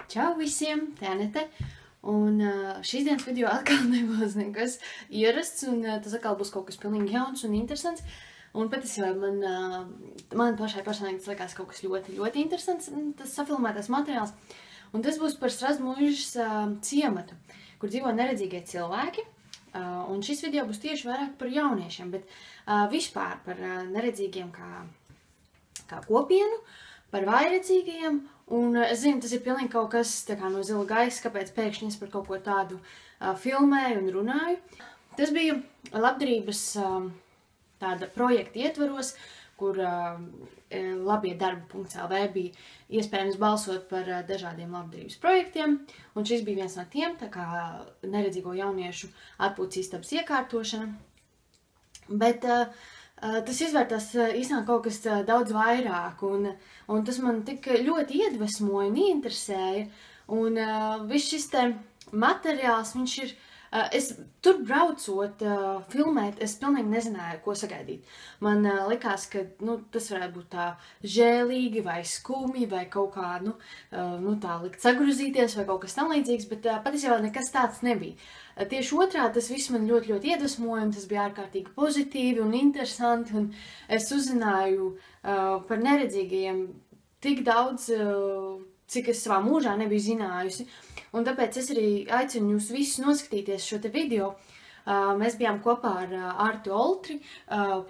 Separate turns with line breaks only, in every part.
Čau visiem, te Anete. Un šīs dienas video atkal nebūs nekas ierasts, un tas atkal būs kaut kas pilnīgi jauns un interesants. Un patiesībā man pašai personīgi tas likās kaut kas ļoti, ļoti interesants, tas safilmētais materiāls. Un tas būs par Strasmuižas ciematu, kur dzīvo neredzīgie cilvēki. Un šis video būs tieši vairāk par jauniešiem, bet vispār par neredzīgiem kā kopienu, par vājredzīgajiem. Un es zinu, tas ir pilnīgi kaut kas tā kā no zila gaisa, kāpēc pēkšņi es par kaut ko tādu filmēju un runāju. Tas bija labdarības tāda projekta ietvaros, kur labiedarbi.lv bija iespējams balsot par dažādiem labdarības projektiem. Un šis bija viens no tiem, tā kā neredzīgo jauniešu atpūtas istabas iekārtošana. Bet tas izvērtās īstenībā kaut kas daudz vairāk, un tas man tik ļoti iedvesmoja un ieinteresēja. Un viss šis te materiāls, viņš ir, es tur braucot, filmēt, es pilnīgi nezināju, ko sagaidīt. Man likās, ka tas varētu būt tā žēlīgi vai skumji vai kaut kā, tā likt sagruzīties vai kaut kas tam līdzīgs, bet patiesībā nekas tāds nebija. Tieši otrādi tas viss man ļoti, ļoti iedvesmoja, un tas bija ārkārtīgi pozitīvi un interesanti, un es uzzināju par neredzīgajiem tik daudz, cik es savā mūžā nebiju zinājusi. Un tāpēc es arī aicinu jūs visus noskatīties šo te video. Mēs bijām kopā ar Artu Oltri,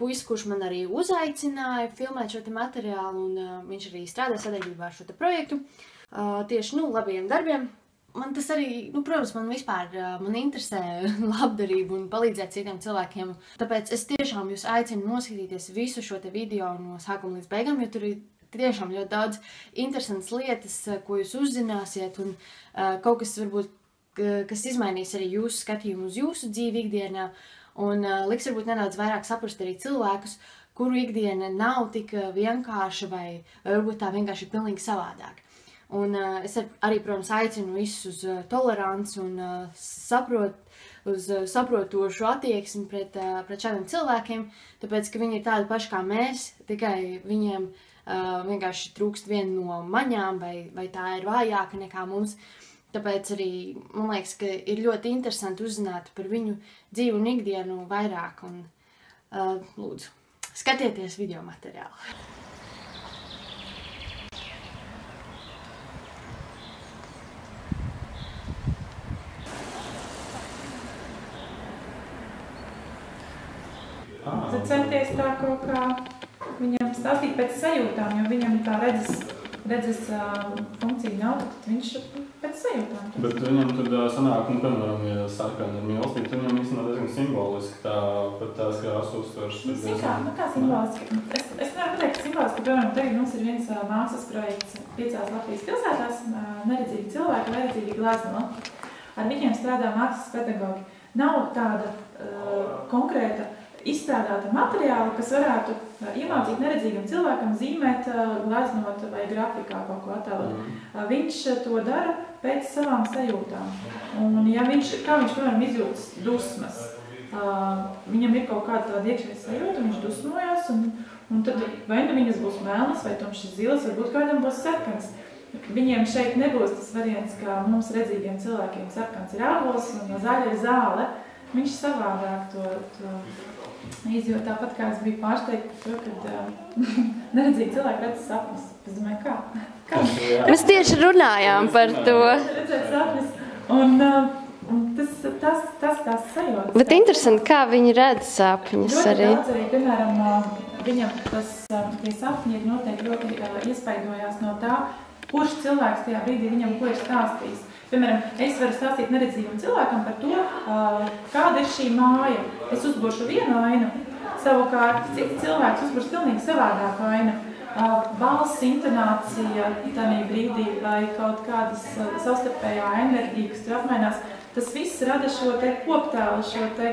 puisi, kurš man arī uzaicināja filmēt šo te materiālu, un viņš arī strādā sadarbībā ar šo te projektu. Tieši, labajiem darbiem. Man tas arī, protams, man interesē labdarību un palīdzēt citiem cilvēkiem. Tāpēc es tiešām jūs aicinu noskatīties visu šo te video no sākuma līdz beigām, jo tur ir tiešām ļoti daudz interesantas lietas, ko jūs uzzināsiet, un kaut kas varbūt, kas izmainīs arī jūsu skatījumu uz jūsu dzīvi ikdienā, un liks varbūt nedaudz vairāk saprast arī cilvēkus, kuru ikdiena nav tik vienkārša vai varbūt tā vienkārši ir pilnīgi savādāk. Un es arī, protams, aicinu visus uz toleranci un uz saprotošu attieksmi pret šādiem cilvēkiem, tāpēc, ka viņi ir tādi paši kā mēs, tikai viņiem vienkārši trūkst viena no maņām, vai tā ir vājāka nekā mums. Tāpēc arī man liekas, ka ir ļoti interesanti uzzināt par viņu dzīvi un ikdienu vairāk. Un, lūdzu, skatieties video materiālu.
Tad centies tā kaut kā viņam stāstīt pēc sajūtām, jo viņam tā redzes funkcija nav, tad viņš pēc sajūtām.
Bet viņam tad sanāk, piemēram, ja sarkana ir mīlestība, tad viņam īstenībā diezgan simboliski pat tās krāsas uztvers.
Kā simboliski? Es nevaru pateikt, ka simboliski, piemēram, tagad mums ir viens mākslas projekts 5 Latvijas pilsētās, neredzīgi cilvēki, neredzīgi glezno. Ar viņiem strādā mākslas pedagogi. Nav tāda konkrēta izstrādāta materiāla, kas varētu iemācīt neredzīgam cilvēkam zīmēt, gleznot vai grafikā kaut ko attēlot. Viņš to dara pēc savām sajūtām. Un ja kā viņš, piemēram, izjūtas dusmas, viņam ir kaut kāda tāda iekšēja sajūta, viņš dusmojās, un tad vai nu viņas būs melnas, vai tomšas zilas, varbūt kādam būs sarkans. Viņiem šeit nebūs tas variants, kā mums redzīgiem cilvēkiem sarkans ir ābols un zaļa ir zāle. Viņš savādāk to izjūt, tāpat kā es biju pārsteigta par to, kad neredzīgi cilvēki redz sapnis. Es domāju, kā?
Mēs tieši runājām par to.
Redzēt sapnis. Un tas tās sajūtas.
Bet interesanti, kā viņi redz sapņus arī.
Ļoti daudz arī, piemēram, viņam tie sapņi ir noteikti ļoti iespaidojās no tā, kurš cilvēks tajā brīdī viņam ko ir stāstījis. Piemēram, es varu stāstīt neredzīgam cilvēkam par to, kāda ir šī māja. Es uzbūšu vienu ainu, savukārt cits cilvēks uzbūs pilnīgi savādāku ainu. Balss, intonācija tādā brīdī vai kaut kādas savstarpējā enerģija, kas tur apmainās, tas viss rada šo te koptēlu, šo te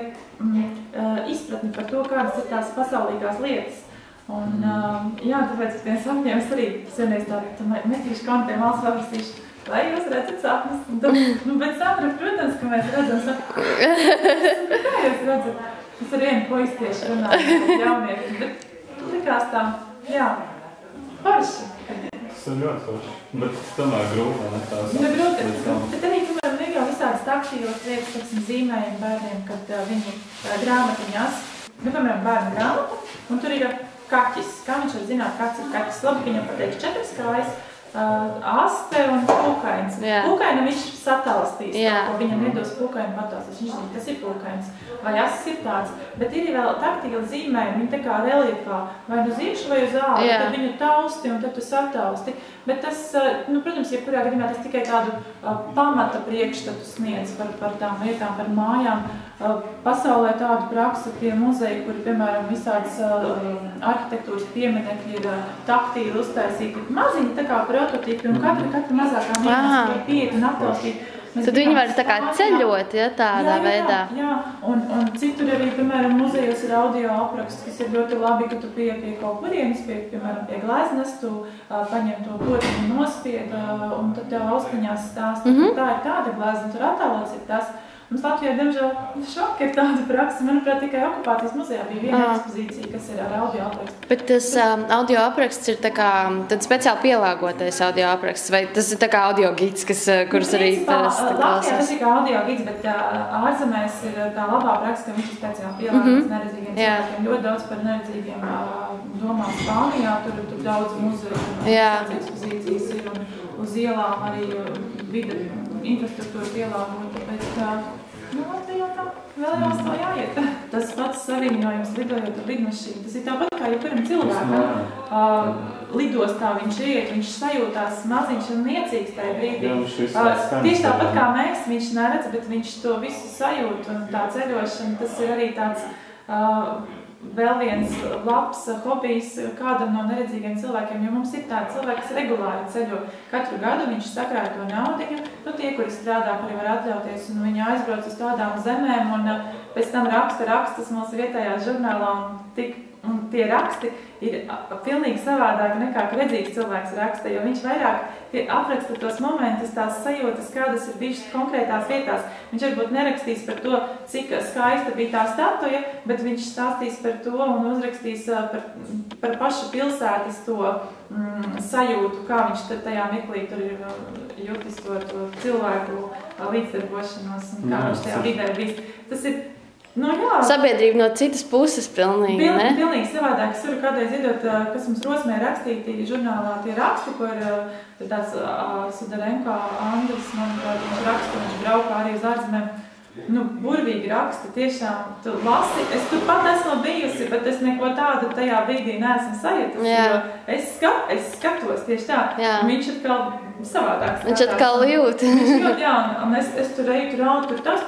izpratni par to, kādas ir tās pasaulīgās lietas. Un, tāpēc pēc tiem sapņiem es arī vienreiz tādu metīšu kontiem valsts paprasīšu, vai jūs redzat sapnis? Bet Sandra, protams, ka mēs redzam sapnis. Kā jūs redzat? Es ar vienu puisi tieši runāju, jaunieki, bet likās tā, forši.
Tas ir ļoti forši. Bet tomēr grūti, ne? Tās
grūti. Bet arī, piemēram, ir jau visādas taktīvas lietas, kas zīmējumi bērniem, kad viņi grāmatiņās, piemēram, bērnu grāmatu, un tur ir kaķis. Kā viņš var zināt, kāds ir kaķis? Labi, viņam pateiks 4 kājas, aste un pūkains. Pūkainam viņš satalstīs, ko viņam nedos pūkainu patāstīs. Viņš zina, kas ir pūkains, vai asis ir tāds. Bet ir vēl taktīli zīmējumi, viņi tā kā reliefā, vai uz iekšu vai uz āru, tad viņu tausti un tad tu satausti. Bet tas, protams, jebkurā gadījumā tas tikai tādu pamata priekšstatu sniedz par tām lietām, par mājām. Pasaulē tādu praksu tie muzeji, kuri, piemēram, visādas arhitektūras pieminekļi ir taktīli uztaisīti. Maziņi tā kā prototipi un katra mazākā mīnās ir pieeja un aptaustīt.
Tad viņi var tā kā ceļot, tādā veidā.
Jā, un citur arī, piemēram, muzejos ir audio apraksts, kas ir ļoti labi, ka tu pie kaut kurienes, piemēram, pie gleznas, tu paņem to potiņu nospied, un tad tev austiņās stāsta, ka tā ir tāda glezna, tur attēlots ir tas. Mums Latvijā, diemžēl, šoka ir tāda praksa. Manuprāt, tikai okupācijas muzejā bija viena ekspozīcija, kas ir ar audio aprakstu.
Bet tas audio apraksts ir tā kā tad speciāli pielāgotais audio apraksts, vai tas ir tā kā audio gids, kurus arī parasti klausās?
Latvijā tas ir kā audio gids, bet ārzemēs ir tā labā praksa, ka viņš ir speciāli pielāgots neredzīgiem cilvēkiem. Ļoti daudz par neredzīgiem domā Spānijā, tur daudz muzeju, ekspozīcijas ir un uz ielām arī vide infrastruktūra pielāgota, bet Latvijā tā vēl jāstāv jāiet. Tas pats saviņojums lidojot ar lidmašīnu, tas ir tāpat kā jebkuram cilvēkam. Lidostā viņš iet, viņš sajūtās maziņš un niecīgs tajā brīdī. Tieši tāpat kā mēs, viņš neredz, bet viņš to visu sajūt, un tā ceļošana, tas ir arī tāds vēl viens labs hobijs kādam no neredzīgiem cilvēkiem, jo mums ir tādi cilvēki, kas regulāri ceļo. Katru gadu viņš sakrāja to naudiņu, tie, kuri strādā, kuri var atļauties, un viņi aizbrauc uz tādām zemēm, un pēc tam rakstas mūsu vietējā žurnālā, un tie raksti ir pilnīgi savādāk nekā redzīgs cilvēks raksta, jo viņš vairāk apraksta tos momentus, tās sajūtas, kādas ir bijušas konkrētās vietās. Viņš varbūt nerakstīs par to, cik skaista bija tā statuja, bet viņš stāstīs par to un uzrakstīs par pašu pilsētas to sajūtu, kā viņš tajā mirklī tur ir jutis to cilvēku līdzdarbošanos un kā viņš tajā vidē bijis. Tas ir
sabiedrība no citas puses pilnīgi, ne?
Pilnīgi savādāk. Es varu kādreiz iedot, kas mums Rosmē rakstīti žurnālā tie raksti, ko ir tāds Sudarenko Andris, manuprāt, viņš raksta, viņš braukā arī uz ārzemēm. Burvīgi raksta, tiešām, tu lasi, es tur pat esmu bijusi, bet es neko tādu tajā brīdī neesmu sajutusi, jo es skatos tieši tā, un viņš atkal savādāk.
Viņš atkal jūt.
Viņš jūt, jā, un es tur eju, tur tas,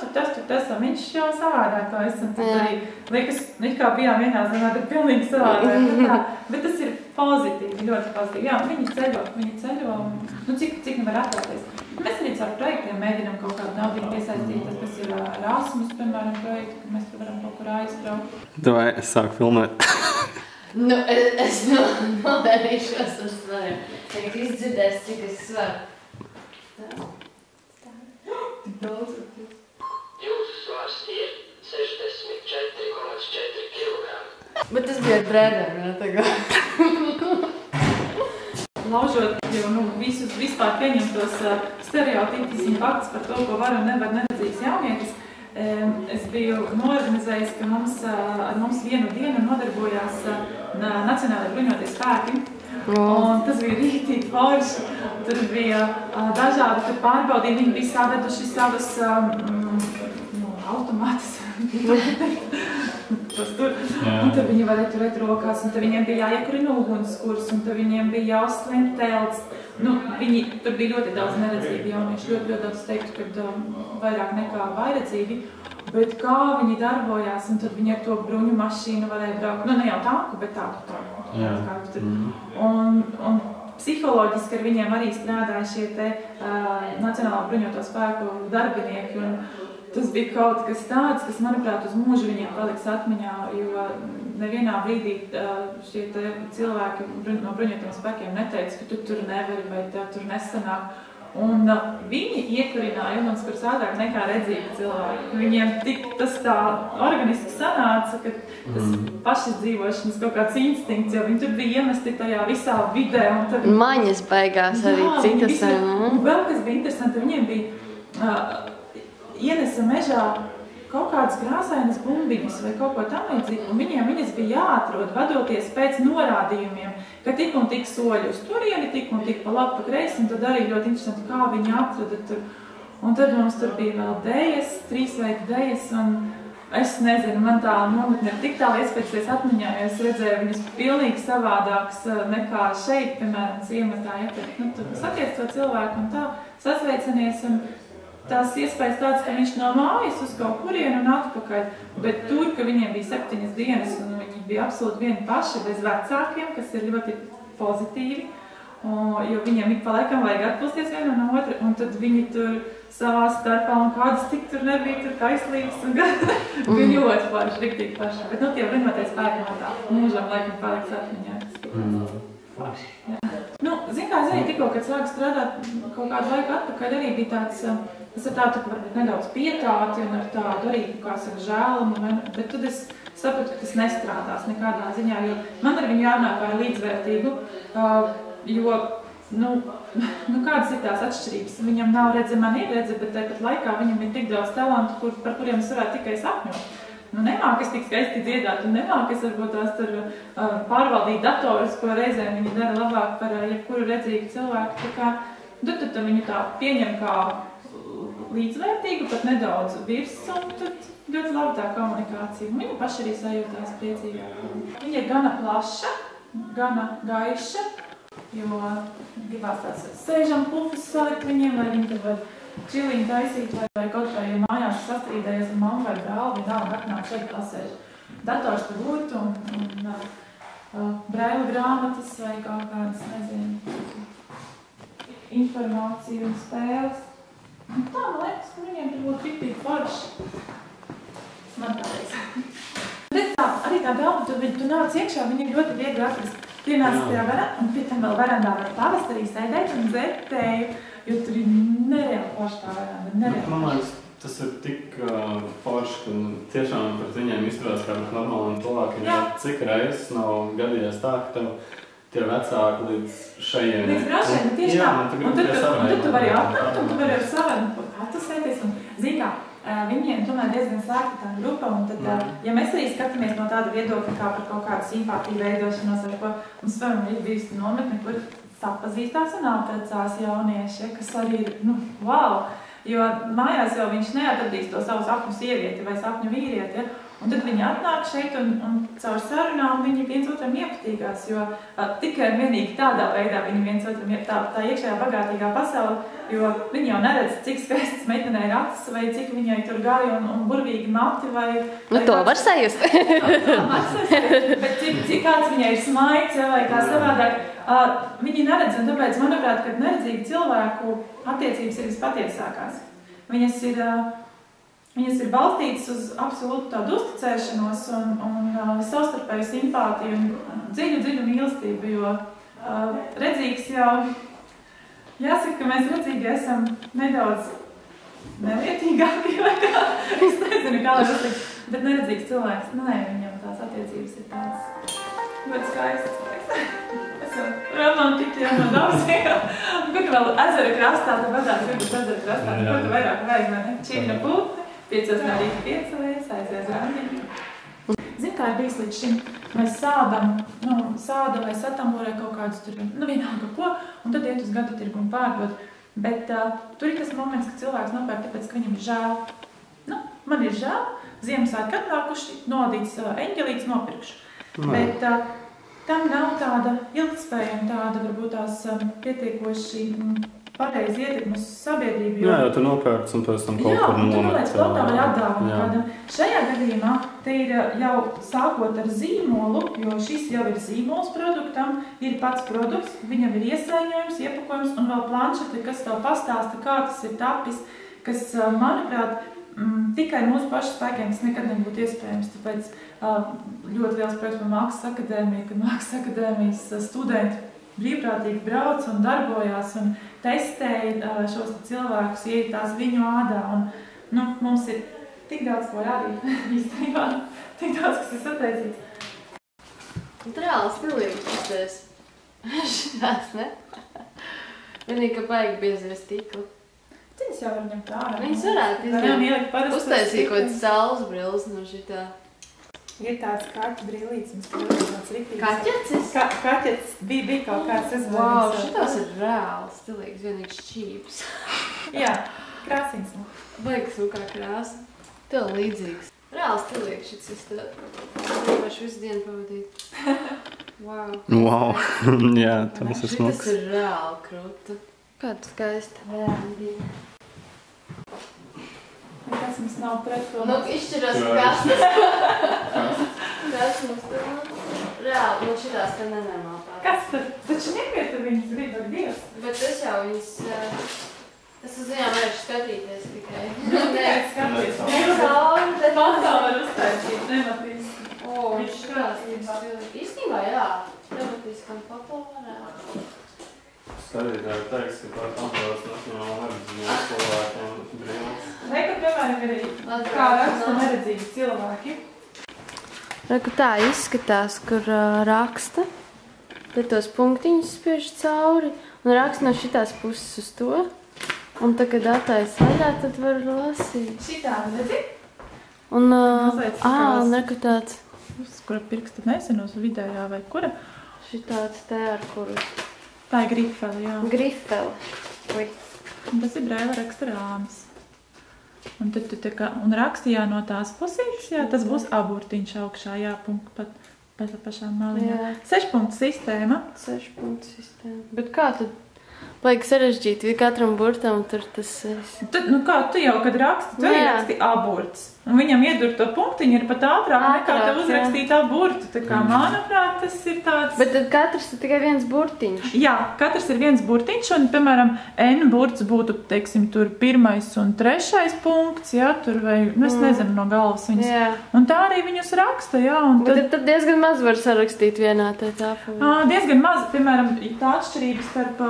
un viņš jau savādāk to es, un tad arī, liekas, kā bijām vienā zemē, tad pilnīgi savādāk, bet tas ir pozitīvi, ļoti pozitīvi, jā, viņi ceļo, cik nevar atļauties. Mēs arī caur projektiem mēģinām kaut kādu naudiņu piesaistīt, tas ir Erasmus, piemēram, projekti, ka mēs tur varam kaut kur aizbraukt.
Vai es sāku filmēt?
Es nodarīšos ar svariem. Tagad izdzirdēs, cik es svaru.
Jūsu svars ir 64,4 kg.
Bet tas bija ar trēneri, ne tagad.
Laužot jau vispār pieņemtos stereotipus un faktus par to, ko var un nevar neredzīgs jaunietis, es biju noorganizējis, ka ar mums vienu dienu nodarbojās Nacionālajie bruņotie spēki. Un tas bija rīktīgi forši. Tur bija dažādi pārbaudījumi, viņi bija saveduši savas automātus. Un tad viņi varēja turēt rokās, un tad viņiem bija jāiekurina ugunskurs, un tad viņiem bija jāuzslēm telts. Tur bija ļoti daudz neredzīgi jaunieši, ļoti daudz teiktu, ka vairāk nekā vairedzīgi. Bet kā viņi darbojās, un tad viņi ar to bruņu mašīnu varēja braukt. Ne jau tanku, bet tādu. Un psiholoģiski ar viņiem arī strādāja šie te Nacionālā bruņoto spēku darbinieki. Un tas bija kaut kas tāds, kas, manuprāt, uz mūžu viņiem paliks atmiņā, jo nevienā brīdī šie te cilvēki no bruņotiem spēkiem neteica, ka tu tur nevari vai tev tur nesanāk. Un viņi iekurināja ugunskura ātrāk nekā redzīgi cilvēki. Viņiem tas tā organiski sanāca, ka tas pašizdzīvošanas kaut kāds instinkts, jo viņi tur bija iemesti tajā visā vidē.
Maņas beigās arī citas.
Un vēl kas bija interesanti, viņiem bija ienesa mežā kaut kādas krāsainas bumbiņas vai kaut ko tam līdzīgu, un viņas bija jāatrod, vadoties pēc norādījumiem, ka tik un tik soļi uz turieni, tik un tik pa labi, pa kreisi, un tad arī ļoti interesanti, kā viņi atrada tur. Un tad mums tur bija vēl dejas, 3 veidu dejas, un es nezinu, man tā nometne ir tik tālu iespējas atmiņā, jo es redzēju viņas pilnīgi savādāks nekā šeit, piemēram, ciematā, ja nu, tur satiec to cilvēku un tā, sasveicinies, un tās iespējas tāds, ka viņš no mājas uz kaut kurienu un atpakaļ, bet tur, ka viņiem bija 7 dienas un viņi bija absolūti vieni paši bez vecākiem, kas ir ļoti pozitīvi, jo viņiem ik pa laikam vajag atpūsties vienu no otru, un tad viņi tur savā starpā un kādas tik tur nebija tur kaislības un bija ļoti paši, riktīgi paši. Bet tie bruņoties spēki no tā mūžam laikam paliks atmiņā. Nu, zin kā, tikko, kad sāku strādāt kaut kādu laiku atpakaļ, arī bija tāds, es ar tādu varbūt nedaudz pietāti un ar tādu arī, kā saka, žēlumu, bet tad es sapratu, ka tas nestrādās nekādā ziņā, jo man ar viņu jārunā kā līdzvērtīgu, jo, kādas ir tās atšķirības? Viņam nav redze, man ir redze, bet tāpat laikā viņam ir tik daudz talantu, par kuriem es varētu tikai sapņot. Nemāk es tik skaisti dziedāt un nemāk es varbūt tās tur pārvaldīt datorus, ko reizēm viņi dara labāk par jebkuru redzīgu cilvēku. Tā kā, tad viņu tā pieņem kā līdzvērtīgu, pat nedaudz virs, un tad ļoti labi tā komunikācija. Viņi paši arī sajūtās priecīgāk. Viņa ir gana plaša, gana gaiša, jo gribās tās sēžam pufus salikt viņiem, lai viņi tad var čiliņu taisīt, vai kaut vai mājās sastrīdējies ar mammu vai brāli, vienalga atnāk šeit pasēž dators par gurtu un brailu grāmatas vai kaut kādas, nezinu, informāciju un spēles. Un tā, man liekas, ka viņiem tur būtu riktīgi forši. Man tā liekas. Bet tā, arī tā galva, tu nāc iekšā, viņiem ļoti viegli atrast. Pienāc tajā verandā, un pie tam vēl verandā var pavasarī sēdēt un dzert tēju. Jo tur ir nereāli forši tā veranda.
Man liekas, tas ir tik forši, ka tiešām pret viņiem izturās kā pret normāliem cilvēkiem. Ja cik reizes nav gadījies tā, ka tev tie vecāki līdz šajiem...
Līdz braušiem, tieši tā. Un tad tu vari atnākt, un tu vari ar savu atlasēties. Un, zini kā, viņiem tomēr diezgan slēgta tā grupa, un tad, ja mēs arī skatāmies no tāda viedokļa kā par kaut kādu simpātiju veidošanos, ar ko mums varam ir bijusi nometne, kur sapazīstās un atrecās jaunieši, kas arī ir, wow, jo mājās jau viņš neatradīs to savu sapņu sievieti vai sapņu vīrieti, ja? Un tad viņi atnāk šeit un caur sarunām viņi viens otram iepatīgās, jo tikai vienīgi tādā veidā viņi viens otram ir tā iekšējā bagātīgā pasaule, jo viņi jau neredz, cik skaistas meitenē ir acis vai cik viņai tur gari un burvīgi mati vai...
to var sajust.
Bet cik kāds viņai ir smaids vai kā savādāk. Viņi neredz, un tāpēc, manuprāt, kad neredzīgi cilvēku attiecības ir vispatiesākās. Viņas ir balstītas uz absolūtu tādu uzticēšanos un savstarpēju simpātiju un dziļu mīlestību, jo redzīgs jau, jāsaka, ka mēs redzīgi esam nedaudz nevietīgāki vai kā, es nezinu, kā lai uzlikt, bet neredzīgs cilvēks, viņam tās attiecības ir tādas ļoti skaistas. Es jau romantiķi no daudziem, kur vēl ezera krastā, tad vajadzētu gribas ezera krastā, kur tu vairāk vajag, vai ne? Čīna putni. 5 no rīta piecelies, aizies randiņu. Zini, kā ir bijis līdz šim? Mēs sādam vai satamborē kaut kādus tur, vienalga ko, un tad iet uz gadu tirgu un pārdod. Bet tur ir tas moments, ka cilvēks nopērk tāpēc, ka viņam ir žēl. Man ir žēl, Ziemassvētki atnākuši, nodīts eņģelītes nopirkšu. Bet tam nav tāda ilgtspējama, tāda varbūt tās pietiekoši pareizi ietekmi uz sabiedrību.
Jā, tu nopērc un pēc tam kaut kur nomet.
Jā, un tu nolēc kaut vai atdāvinu kādam. Šajā gadījumā te ir jau sākot ar zīmolu, jo šis jau ir zīmols produktam, ir pats produkts, viņam ir iesaiņojums, iepakojums un vēl planšeti, kas tev pastāsta, kā tas ir tapis, kas, manuprāt, tikai mūsu pašu spēkiem tas nekad nebūtu iespējams. Tāpēc ļoti liels projekts par Mākslas akadēmiju, kad Mākslas akadēmijas studenti brīvprātīgi brauc un darbojās, un testēja šos cilvēkus, ieiet tās viņu ādā. Un, mums ir tik daudz ko rādīt, īstenībā, tik daudz, kas ir sateicīts.
Un reāli stilīgi šitās. Šitās, ne? Vienīgi, ka baigi biezies stikli.
Viņas jau var ņemt ārā.
Viņas varētu uztaisīt kaut kāds saules brilles no šitā.
Ir tāds kaķu brīlīts, mums tur ir tāds riktīgs.
Kaķecis?
Kaķecis bija kaut kāds uzvārds.
Wow, šitās ir reāli stilīgs, vienīgs šķīps.
Jā, krāsīgs.
Baigas rukā krāsa. Tev līdzīgs. Reāli stilīgs šits izstāt. Gribēšu visu dienu pavadīt. Wow.
Wow. Jā, tas ir smuks.
Šitas ir reāli krūta. Kāda skaista. Reāli.
Nekas mums nav pret to.
Nu, izšķiros kastes. Kas mums tur? Reāli, nu šitās te nenormāli pār.
Kas tur? Taču nepieta viņas grib ar Dievs.
Bet es jau viņas... Es uz viņām varēšu skatīties tikai.
Tikai skatīties.
Necauri, te
Pasā var uztaisīt, nematīs.
O, šitās ir stilīgi. Īstenībā, jā. Tematiskam populārā.
Skatītāji teiks, ka par Pandāras nacionālo neredzīgo cilvēkiem brīvs.
Reku, piemēram, arī kā raksta neredzīgi cilvēki.
Reku tā izskatās, kur raksta. Te tos punktiņus spiež cauri. Un raksta no šitās puses uz to. Un tā, kad atājas vaļā, tad var lasīt.
Šitādi, redzi?
Un,
un
reku tāds.
Uz kura pirksta nezinu, uz vidējā vai kura?
Šitāds te ar kuru.
Tā ir grifele, jā.
Grifele. Ui.
Un tas ir brēla raksta rāmis. Un tad tu un rakstījā no tās pusītes, jā, tas būs aburtiņš augšā, jā, pat pašām maliņām. 6 punktu sistēma.
6 punktu sistēma. Bet kā tad? Vajag sarežģīt, katram burtam tur tas es.
Tad, kā tu jau, kad raksti, tu arī raksti aburts. Un viņam iedur to punktiņu ir pat ātrāk nekā tev uzrakstīt aburtu. Tā kā, manuprāt, tas ir tāds...
Bet tad katrs ir tikai viens burtiņš.
Jā, katrs ir viens burtiņš, un, piemēram, N burts būtu, teiksim, tur 1. un 3. punkts, jā, tur vai, es nezinu no galvas viņas.
Jā.
Un tā arī viņus raksta, jā. Un
bet tad diezgan maz var sarakstīt vienā tāpā.
Diezgan maz, piemēram, tā atšķirība starp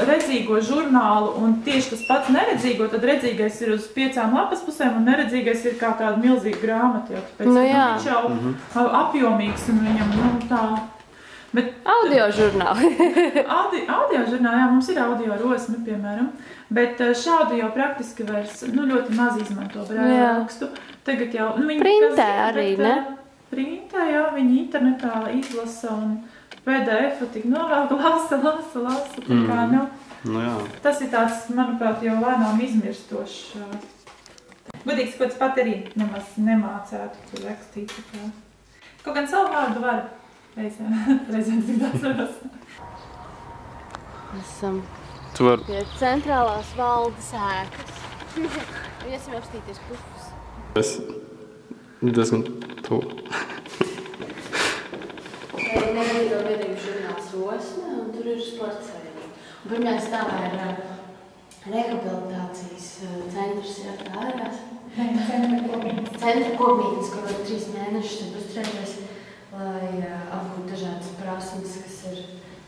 redzīgo žurnālu un tieši tas pats neredzīgo, tad redzīgais ir uz 5 lapas pusēm un neredzīgais ir kā tāda milzīga grāmata, jo tāpēc viņš jau apjomīgs un viņam, tā... Bet,
audio žurnāli.
Audio žurnāli, jā, mums ir audio rosme, piemēram, bet šādu jau praktiski vairs, ļoti maz izmanto brēlu rakstu. Tagad jau...
Printē arī, ne?
Printē, jā, viņi internetā izlasa un PDF-u tik novēl, lasa, tā kā,
jā.
Tas ir tāds, manuprāt, jau lēnām izmirstošs. Godīgs, ko tas pat arī nemaz nemācētu tur rakstīt. Kaut gan savu vārdu var reizēm tik atceros.
Esam
Tur
pie centrālās valdes ēkas. Iesim apstīties pufus.
Es diezgan tuvu.
Neredzīgo biedrību žurnāls Rosme, un tur ir sports savienība. Un pirmajā stāvā ir rehabilitācijas centrs, jā, tā ārās. Centra kopmītnes, kur var 3 mēnešus tad uzturēties, lai apgūtu dažādas prasmes, kas ir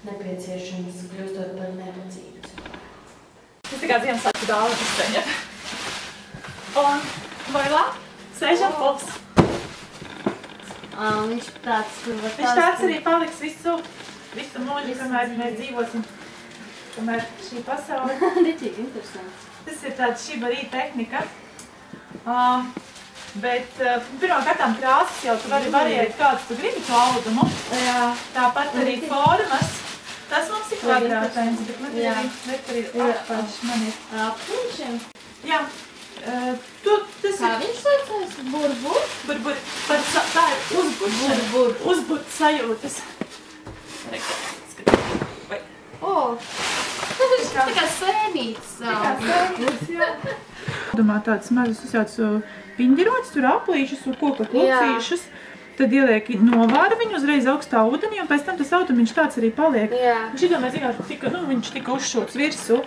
nepieciešamas, kļūstot par neredzīgu cilvēku.
Tas tā kā Ziemassvētku dāvana izceņat. Un vailā sēžam pups.
Viņš tāds, kur var
Viņš tāds arī paliks visu mūžu, kamēr mēs dzīvosim. Kamēr šī pasaule.
Diķīgi interesants.
Tas ir tāds šibarī tehnika. Bet pirmkārtām krāsas jau tu vari variēt kāds tu gribi to audumu. Tāpat arī formas. Tas mums ir kvadrātains, bet arī appaļš man ir.
Appuļšiem?
Jā.
Kā viņš saucās? Burbur?
Burbur. Tā ir uzburšana. Uzburt sajūtas.
Tā kā sēnītes.
Domā tādas mazas uzsauc piņģerotas, tur aplīšas, koka klucīšas. Tad ieliek novāra viņu uzreiz augstā ūdenī, un pēc tam tas autumiņš tāds arī paliek. Un šitā mēs zināt, viņš tika uzšots virsū.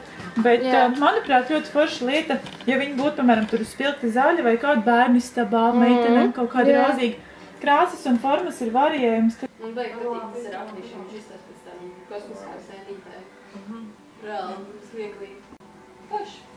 Bet, manuprāt, ļoti forša lieta, ja viņi būtu, piemēram, tur spilgti zaļi vai kāda bērnistabā, meitene, kaut kāda rozīga. Krāsas un formas ir variējums.
Un beig patīk, tas ir aplīšiem, viņš izstās pēc tam kosmiskā sēnītē. Reāli, smieklīgi. Paši.